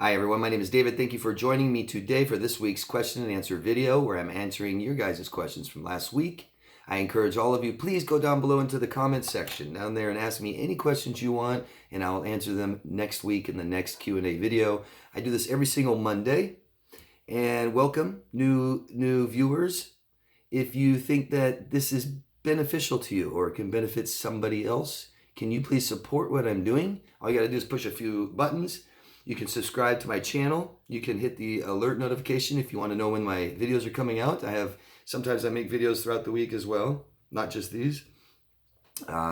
Hi everyone, my name is David. Thank you for joining me today for this week's question and answer video where I'm answering your guys' questions from last week. I encourage all of you, please go down below into the comments section down there and ask me any questions you want and I'll answer them next week in the next Q&A video. I do this every single Monday. And welcome new viewers. If you think that this is beneficial to you or it can benefit somebody else, can you please support what I'm doing? All you gotta do is push a few buttons. You can subscribe to my channel. You can hit the alert notification if you want to know when my videos are coming out. Sometimes I make videos throughout the week as well, not just these.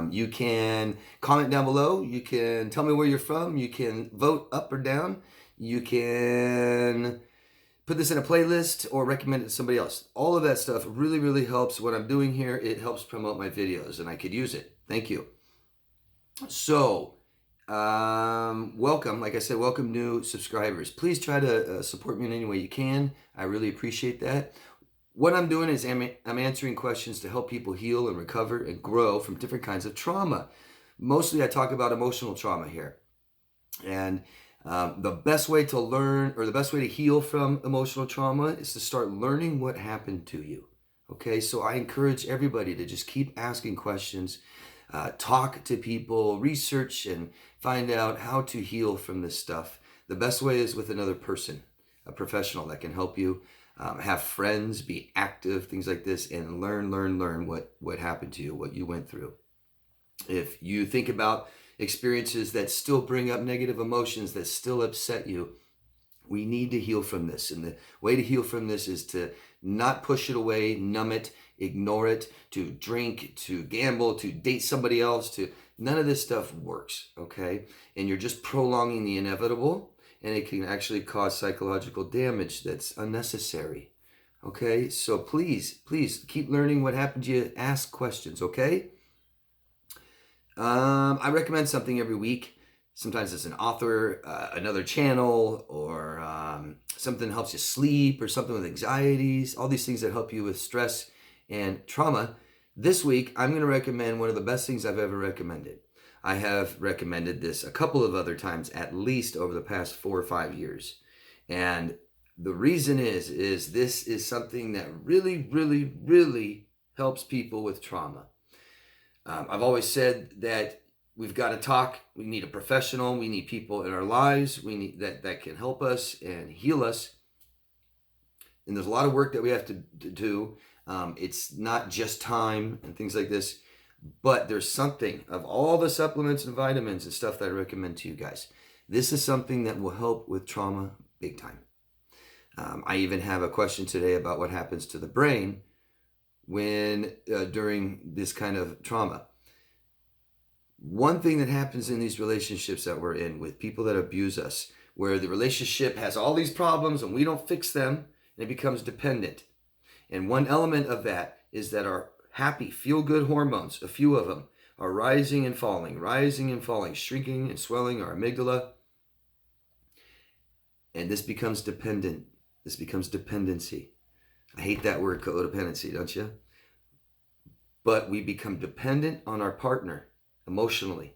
You can comment down below. You can tell me where you're from. You can vote up or down. You can put this in a playlist or recommend it to somebody else. All of that stuff really, really helps what I'm doing here. It helps promote my videos and I could use it. Thank you. So, welcome. Like I said, welcome new subscribers. Please try to support me in any way you can. I really appreciate that. What I'm doing is I'm answering questions to help people heal and recover and grow from different kinds of trauma. Mostly I talk about emotional trauma here. And the best way to learn or the best way to heal from emotional trauma is to start learning what happened to you. Okay, so I encourage everybody to just keep asking questions. Talk to people, research, and find out how to heal from this stuff. The best way is with another person, a professional that can help you. Have friends, be active, things like this, and learn what happened to you, what you went through. If you think about experiences that still bring up negative emotions, that still upset you, we need to heal from this. And the way to heal from this is to not push it away, numb it, ignore it, to drink, to gamble, to date somebody else, none of this stuff works, okay? And you're just prolonging the inevitable, and it can actually cause psychological damage that's unnecessary, okay? So please keep learning what happened to you. Ask questions, okay? I recommend something every week. Sometimes it's an author, another channel, or something that helps you sleep, or something with anxieties, all these things that help you with stress and trauma. This week, I'm going to recommend one of the best things I've ever recommended. I have recommended this a couple of other times, at least over the past 4 or 5 years. And the reason is this is something that really, really, really helps people with trauma. I've always said that we've got to talk. We need a professional. We need people in our lives. We need that can help us and heal us. And there's a lot of work that we have to do. It's not just time and things like this, but there's something of all the supplements and vitamins and stuff that I recommend to you guys. This is something that will help with trauma big time. I even have a question today about what happens to the brain when during this kind of trauma. One thing that happens in these relationships that we're in with people that abuse us, where the relationship has all these problems and we don't fix them, and it becomes dependent. And one element of that is that our happy, feel-good hormones, a few of them, are rising and falling, shrinking and swelling our amygdala. And this becomes dependent. This becomes dependency. I hate that word, codependency, don't you? But we become dependent on our partner emotionally.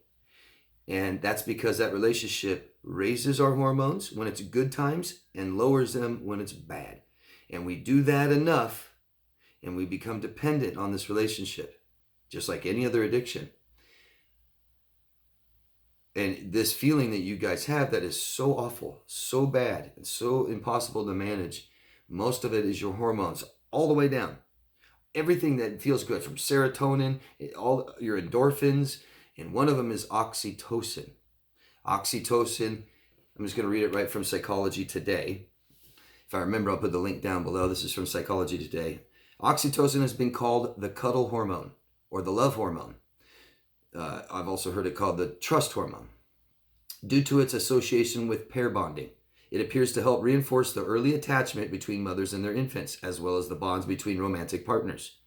And that's because that relationship raises our hormones when it's good times and lowers them when it's bad. And we do that enough and we become dependent on this relationship, just like any other addiction. And this feeling that you guys have that is so awful, so bad, and so impossible to manage, most of it is your hormones all the way down. Everything that feels good, from serotonin, all your endorphins, and one of them is oxytocin. Oxytocin, I'm just going to read it right from Psychology Today. If I remember, I'll put the link down below. This is from Psychology Today. Oxytocin has been called the cuddle hormone or the love hormone. I've also heard it called the trust hormone due to its association with pair bonding. It appears to help reinforce the early attachment between mothers and their infants, as well as the bonds between romantic partners.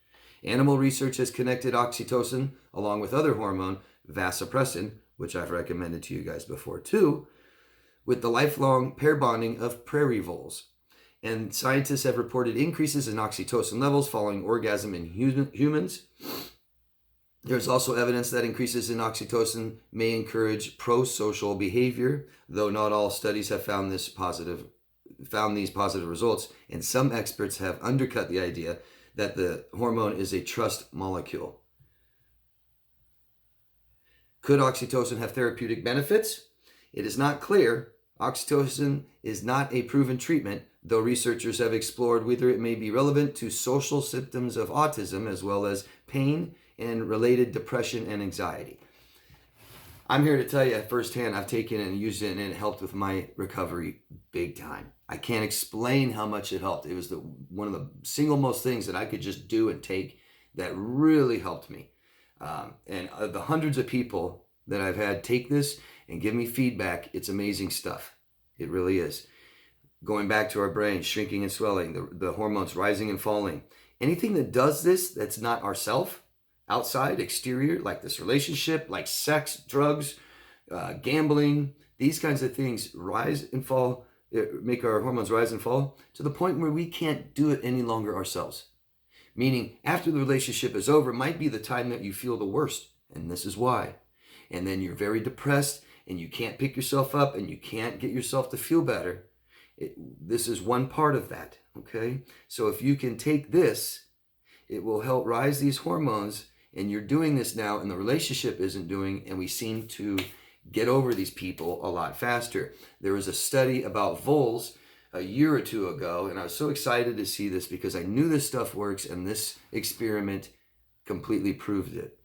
Animal research has connected oxytocin, along with other hormone, vasopressin, which I've recommended to you guys before too, with the lifelong pair bonding of prairie voles. And scientists have reported increases in oxytocin levels following orgasm in humans. There's also evidence that increases in oxytocin may encourage pro-social behavior, though not all studies have found these positive results, and some experts have undercut the idea that the hormone is a trust molecule. Could oxytocin have therapeutic benefits? It is not clear. Oxytocin is not a proven treatment, though researchers have explored whether it may be relevant to social symptoms of autism as well as pain and related depression and anxiety. I'm here to tell you firsthand, I've taken it and used it, and it helped with my recovery big time. I can't explain how much it helped. It was one of the single most things that I could just do and take that really helped me. And the hundreds of people that I've had take this and give me feedback, it's amazing stuff. It really is. Going back to our brain, shrinking and swelling, the hormones rising and falling. Anything that does this that's not ourself, outside, exterior, like this relationship, like sex, drugs, gambling, these kinds of things rise and fall, make our hormones rise and fall to the point where we can't do it any longer ourselves. Meaning, after the relationship is over, it might be the time that you feel the worst, and this is why. And then you're very depressed, and you can't pick yourself up, and you can't get yourself to feel better. This is one part of that, okay? So if you can take this, it will help rise these hormones, and you're doing this now, and the relationship isn't doing, and we seem to get over these people a lot faster. There was a study about voles a year or two ago, and I was so excited to see this because I knew this stuff works, and this experiment completely proved it.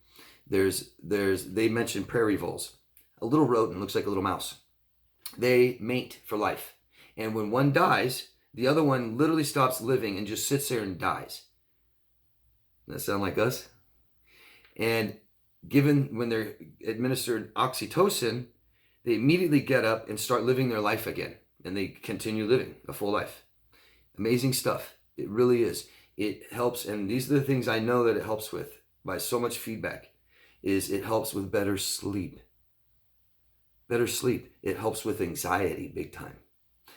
They mentioned prairie voles, a little rodent, looks like a little mouse. They mate for life, and when one dies, the other one literally stops living and just sits there and dies. Does that sound like us? And given when they're administered oxytocin, they immediately get up and start living their life again. And they continue living a full life. Amazing stuff. It really is. It helps, and these are the things I know that it helps with by so much feedback, is it helps with better sleep. Better sleep. It helps with anxiety big time.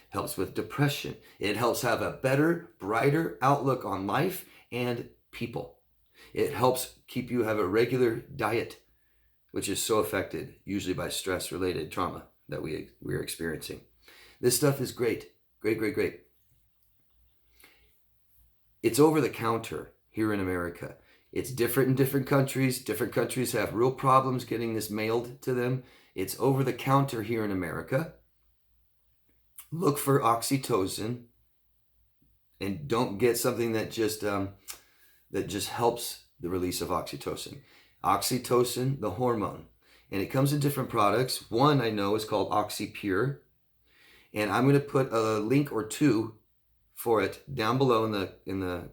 Helps with depression. It helps have a better, brighter outlook on life and people. It helps keep you have a regular diet, which is so affected usually by stress-related trauma that we're experiencing. This stuff is great. Great, great, great. It's over the counter here in America. It's different in different countries. Different countries have real problems getting this mailed to them. It's over the counter here in America. Look for oxytocin, and don't get something that just helps the release of oxytocin. Oxytocin, the hormone, and it comes in different products. One I know is called OxyPure. And I'm going to put a link or two for it down below in the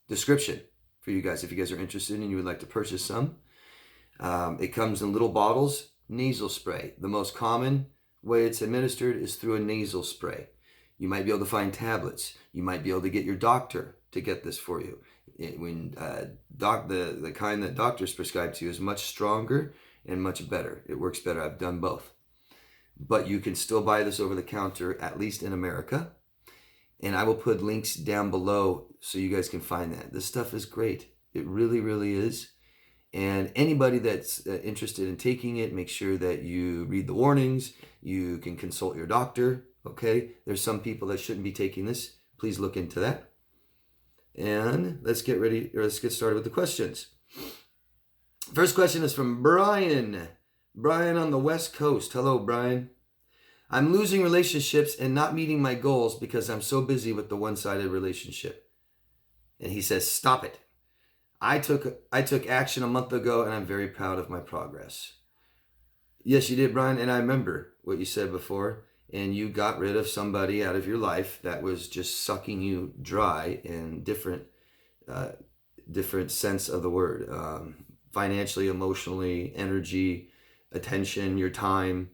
description for you guys if you guys are interested and you would like to purchase some. It comes in little bottles, nasal spray. The most common way it's administered is through a nasal spray. You might be able to find tablets. You might be able to get your doctor to get this for you. The kind that doctors prescribe to you is much stronger and much better. It works better. I've done both. But you can still buy this over the counter, at least in America. And I will put links down below so you guys can find that. This stuff is great. It really, really is. And anybody that's interested in taking it, make sure that you read the warnings. You can consult your doctor, okay? There's some people that shouldn't be taking this. Please look into that. And let's get started with the questions. First question is from Brian. Brian on the West Coast. Hello, Brian. I'm losing relationships and not meeting my goals because I'm so busy with the one-sided relationship. And he says, stop it. I took action a month ago and I'm very proud of my progress. Yes, you did, Brian. And I remember what you said before. And you got rid of somebody out of your life that was just sucking you dry in different sense of the word. Financially, emotionally, energy, attention, your time.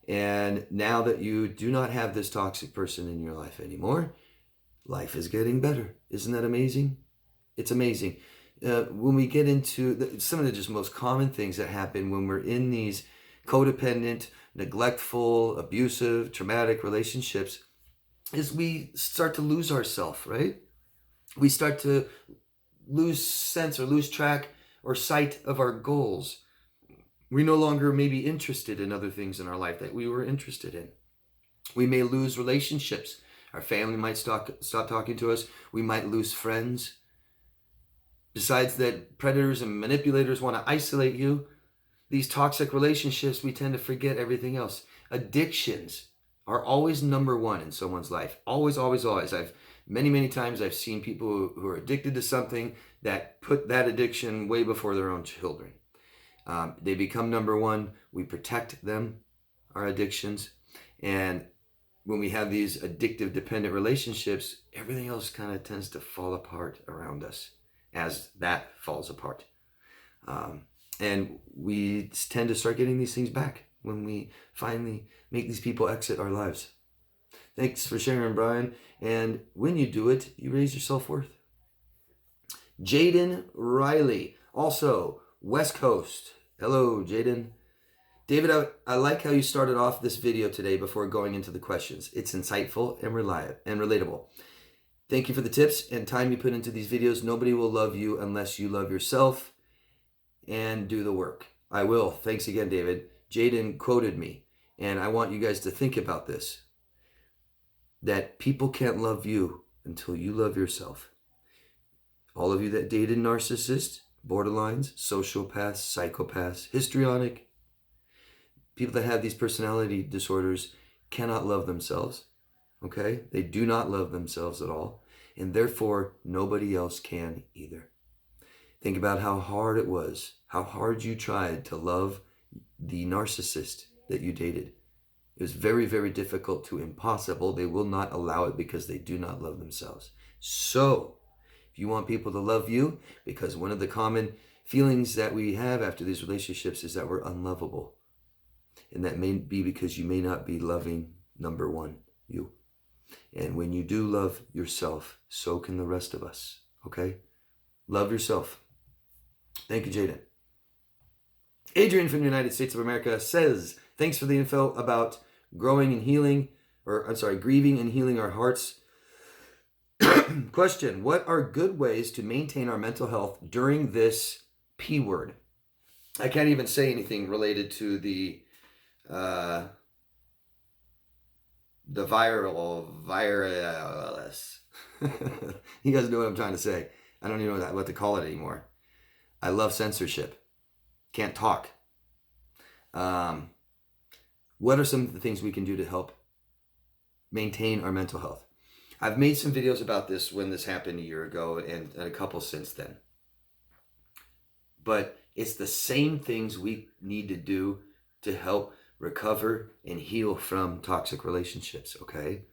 And now that you do not have this toxic person in your life anymore, life is getting better. Isn't that amazing? It's amazing. When we get into some of the just most common things that happen when we're in these codependent, neglectful, abusive, traumatic relationships, is we start to lose ourselves, right? We start to lose sense or lose track or sight of our goals. We no longer may be interested in other things in our life that we were interested in. We may lose relationships. Our family might stop talking to us. We might lose friends. Besides that, predators and manipulators want to isolate you. These toxic relationships, we tend to forget everything else. Addictions are always number one in someone's life. Always, always, always. Many times I've seen people who are addicted to something that put that addiction way before their own children. They become number one. We protect them, our addictions. And when we have these addictive, dependent relationships, everything else kind of tends to fall apart around us as that falls apart. And we tend to start getting these things back when we finally make these people exit our lives. Thanks for sharing, Brian. And when you do it, you raise your self-worth. Jaden Riley, also West Coast. Hello, Jaden. David, I like how you started off this video today before going into the questions. It's insightful and relatable. Thank you for the tips and time you put into these videos. Nobody will love you unless you love yourself and do the work. I will. Thanks again, David. Jaden quoted me, and I want you guys to think about this, that people can't love you until you love yourself. All of you that dated narcissists, borderlines, sociopaths, psychopaths, histrionic, people that have these personality disorders cannot love themselves, okay? They do not love themselves at all, and therefore nobody else can either. Think about how hard it was, how hard you tried to love the narcissist that you dated. It was very, very difficult to impossible. They will not allow it because they do not love themselves. So, if you want people to love you, because one of the common feelings that we have after these relationships is that we're unlovable. And that may be because you may not be loving number one, you. And when you do love yourself, so can the rest of us, okay? Love yourself. Thank you, Jaden. Adrian from the United States of America says, thanks for the info about grieving and healing our hearts. Question, what are good ways to maintain our mental health during this P word? I can't even say anything related to the virus. You guys know what I'm trying to say. I don't even know what to call it anymore. I love censorship. Can't talk. What are some of the things we can do to help maintain our mental health? I've made some videos about this when this happened a year ago and a couple since then. But it's the same things we need to do to help recover and heal from toxic relationships, okay?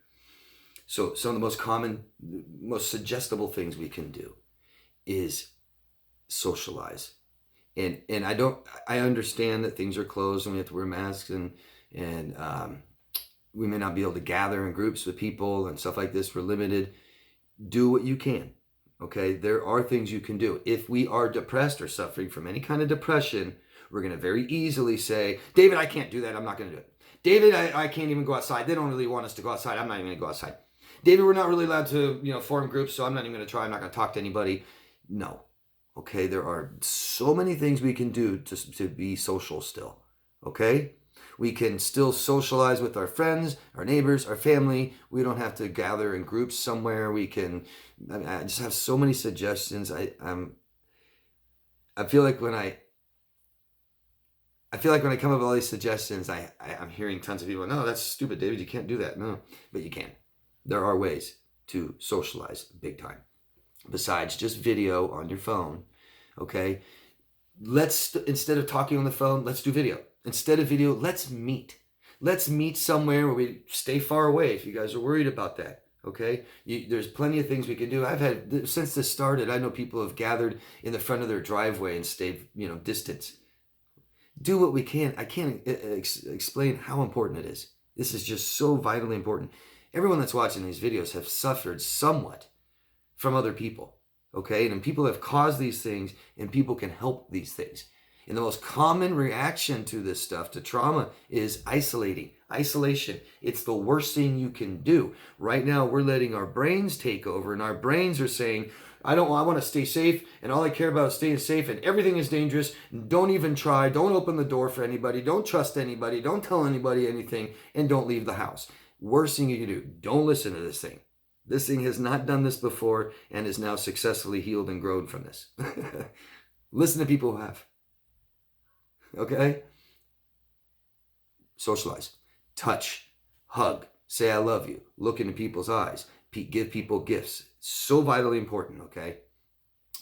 So some of the most common, most suggestible things we can do is socialize. And I understand that things are closed and we have to wear masks and we may not be able to gather in groups with people and stuff like this. We're limited. Do what you can, okay? There are things you can do. If we are depressed or suffering from any kind of depression, we're going to very easily say, David, I can't do that. I'm not going to do it. David, I can't even go outside. They don't really want us to go outside. I'm not even going to go outside. David, we're not really allowed to, form groups, so I'm not even going to try. I'm not going to talk to anybody. No. Okay, there are so many things we can do to be social still, okay? We can still socialize with our friends, our neighbors, our family. We don't have to gather in groups somewhere. I just have so many suggestions. I feel like when I come up with all these suggestions, I'm hearing tons of people, no, that's stupid, David, you can't do that. No, but you can. There are ways to socialize big time. Besides just video on your phone, okay? Instead of talking on the phone, let's do video. Instead of video, let's meet. Let's meet somewhere where we stay far away if you guys are worried about that, okay? There's plenty of things we can do. Since this started, I know people have gathered in the front of their driveway and stayed, distance. Do what we can. I can't explain how important it is. This is just so vitally important. Everyone that's watching these videos have suffered somewhat from other people, okay? And people have caused these things, and people can help these things. And the most common reaction to this stuff, to trauma, is isolation. It's the worst thing you can do. Right now, we're letting our brains take over, and our brains are saying, I want to stay safe, and all I care about is staying safe, and everything is dangerous. Don't even try. Don't open the door for anybody. Don't trust anybody. Don't tell anybody anything, and don't leave the house. Worst thing you can do, don't listen to this thing. This thing has not done this before and is now successfully healed and grown from this. Listen to people who have. Okay? Socialize. Touch. Hug. Say I love you. Look into people's eyes. Give people gifts. So vitally important, okay?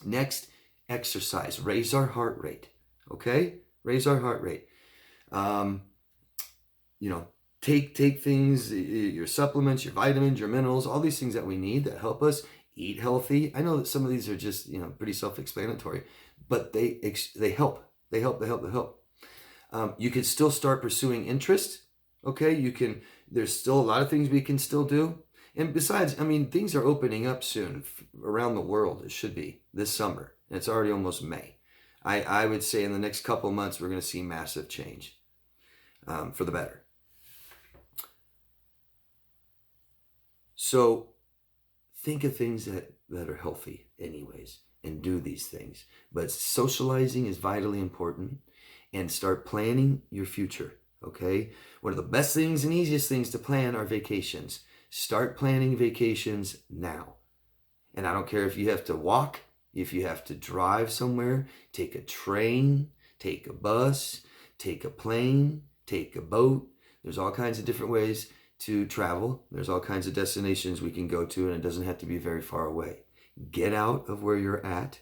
Next, exercise. Raise our heart rate. Okay? Raise our heart rate. Take things, your supplements, your vitamins, your minerals, all these things that we need that help us eat healthy. I know that some of these are just, pretty self-explanatory, but they help. They help. You can still start pursuing interest. Okay, there's still a lot of things we can still do. And besides, things are opening up soon around the world. It should be this summer. And it's already almost May. I would say in the next couple of months, we're going to see massive change for the better. So think of things that are healthy anyways and do these things. But socializing is vitally important, and start planning your future, okay? One of the best things and easiest things to plan are vacations. Start planning vacations now. And I don't care if you have to walk, if you have to drive somewhere, take a train, take a bus, take a plane, take a boat. There's all kinds of different ways to travel. There's all kinds of destinations we can go to, and it doesn't have to be very far away. Get out of where you're at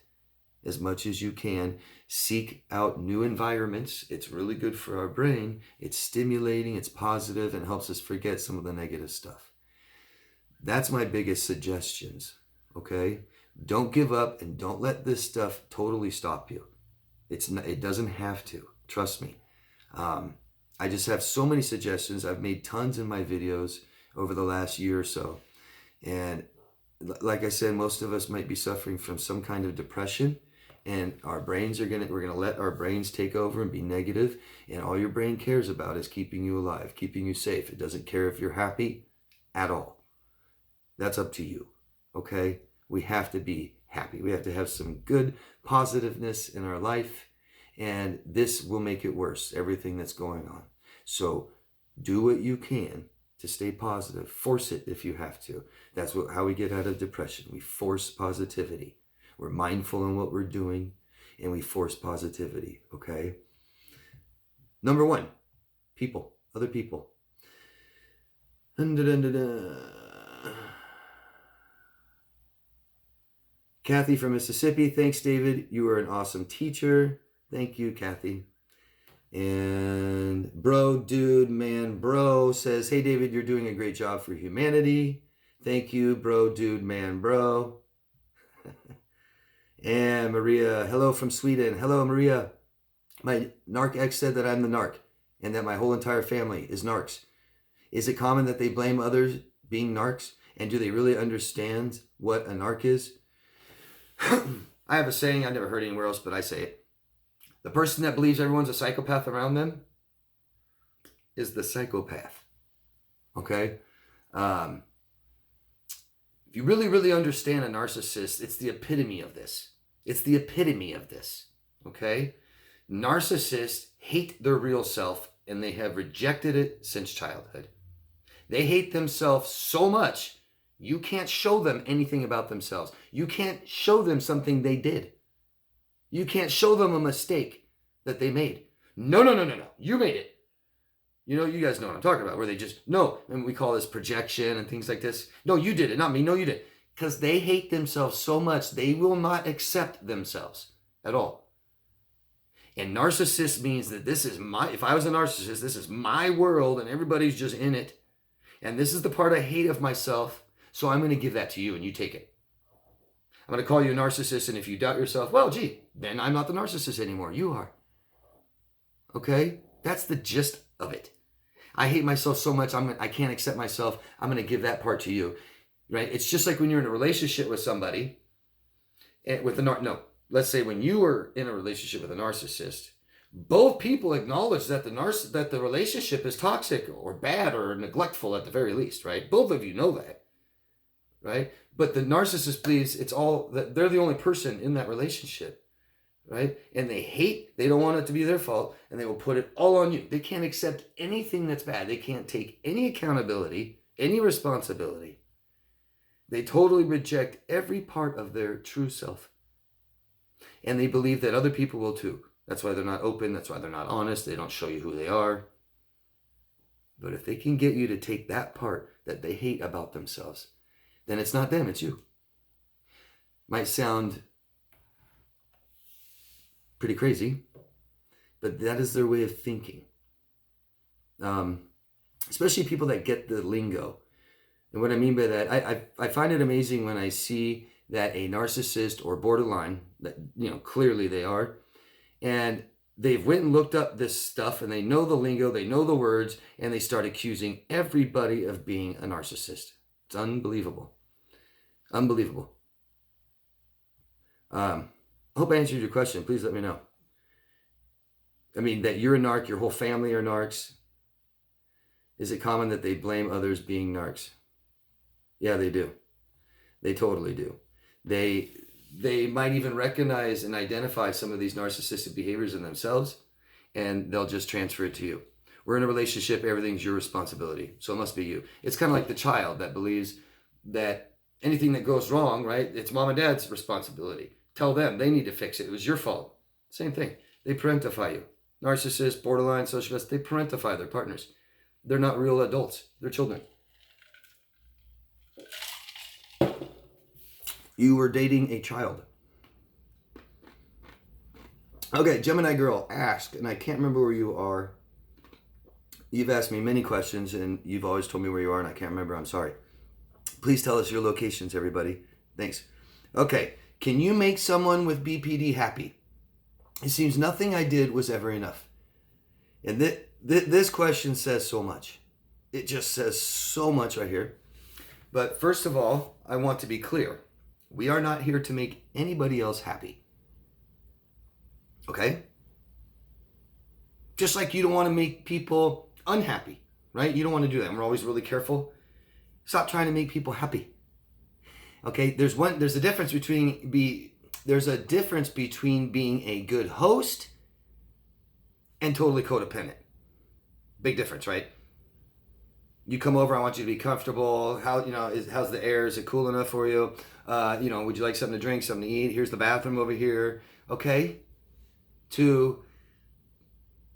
as much as you can. Seek out new environments. It's really good for our brain. It's stimulating, it's positive, and helps us forget some of the negative stuff. That's my biggest suggestions, okay? Don't give up, and don't let this stuff totally stop you. It doesn't have to. Trust me. I just have so many suggestions. I've made tons in my videos over the last year or so. And like I said, most of us might be suffering from some kind of depression, and we're going to let our brains take over and be negative. And all your brain cares about is keeping you alive, keeping you safe. It doesn't care if you're happy at all. That's up to you. Okay? We have to be happy. We have to have some good positiveness in our life. And this will make it worse, everything that's going on. So do what you can to stay positive. Force it if you have to. That's how we get out of depression. We force positivity. We're mindful in what we're doing, and we force positivity, okay? Number 1, people, other people. Kathy from Mississippi, thanks, David. You are an awesome teacher. Thank you, Kathy. And bro says, hey, David, you're doing a great job for humanity. Thank you, bro. And Maria, hello from Sweden. Hello, Maria. My narc ex said that I'm the narc and that my whole entire family is narcs. Is it common that they blame others being narcs? And do they really understand what a narc is? I have a saying I've never heard anywhere else, but I say it. The person that believes everyone's a psychopath around them is the psychopath. Okay? If you really, really understand a narcissist, it's the epitome of this. Okay? Narcissists hate their real self, and they have rejected it since childhood. They hate themselves so much, you can't show them anything about themselves. You can't show them something they did. You can't show them a mistake that they made. No. You made it. You guys know what I'm talking about, where they just, no, and we call this projection and things like this. No, you did it, not me. No, you did. Because they hate themselves so much, they will not accept themselves at all. And narcissist means that if I was a narcissist, this is my world and everybody's just in it. And this is the part I hate of myself, so I'm going to give that to you and you take it. I'm going to call you a narcissist, and if you doubt yourself, well, gee, then I'm not the narcissist anymore. You are. Okay? That's the gist of it. I hate myself so much, I can't accept myself. I'm going to give that part to you. Right? It's just like when you're in a relationship with somebody, let's say when you were in a relationship with a narcissist, both people acknowledge that the relationship is toxic or bad or neglectful at the very least, right? Both of you know that. right? But the narcissist believes it's all that they're the only person in that relationship, right? And they don't want it to be their fault, and they will put it all on you. They can't accept anything that's bad. They can't take any accountability, any responsibility. They totally reject every part of their true self. And they believe that other people will too. That's why they're not open. That's why they're not honest. They don't show you who they are. But if they can get you to take that part that they hate about themselves, then it's not them, it's you. Might sound pretty crazy, but that is their way of thinking. Especially people that get the lingo. And what I mean by that, I find it amazing when I see that a narcissist or borderline, that clearly they are, and they've went and looked up this stuff and they know the lingo, they know the words, and they start accusing everybody of being a narcissist. It's unbelievable. Unbelievable. I hope I answered your question. Please let me know. I mean, that you're a narc, your whole family are narcs. Is it common that they blame others being narcs? Yeah, they do. They totally do. They might even recognize and identify some of these narcissistic behaviors in themselves, and they'll just transfer it to you. We're in a relationship, everything's your responsibility, so it must be you. It's kind of like the child that believes that anything that goes wrong, right, it's mom and dad's responsibility. Tell them, they need to fix it. It was your fault. Same thing. They parentify you. Narcissists, borderline, sociopaths, they parentify their partners. They're not real adults. They're children. You were dating a child. Okay, Gemini girl asked, and I can't remember where you are. You've asked me many questions, and you've always told me where you are, and I can't remember. I'm sorry. Please tell us your locations, everybody. Thanks. Okay, can you make someone with BPD happy? It seems nothing I did was ever enough. And this question says so much. It just says so much right here. But first of all, I want to be clear. We are not here to make anybody else happy. Okay? Just like you don't want to make people unhappy, right? You don't want to do that. And we're always really careful. Stop trying to make people happy. Okay? There's a difference between being a good host and totally codependent. Big difference, right? You come over, I want you to be comfortable. How's the air? Is it cool enough for you? Would you like something to drink, something to eat? Here's the bathroom over here. Okay. To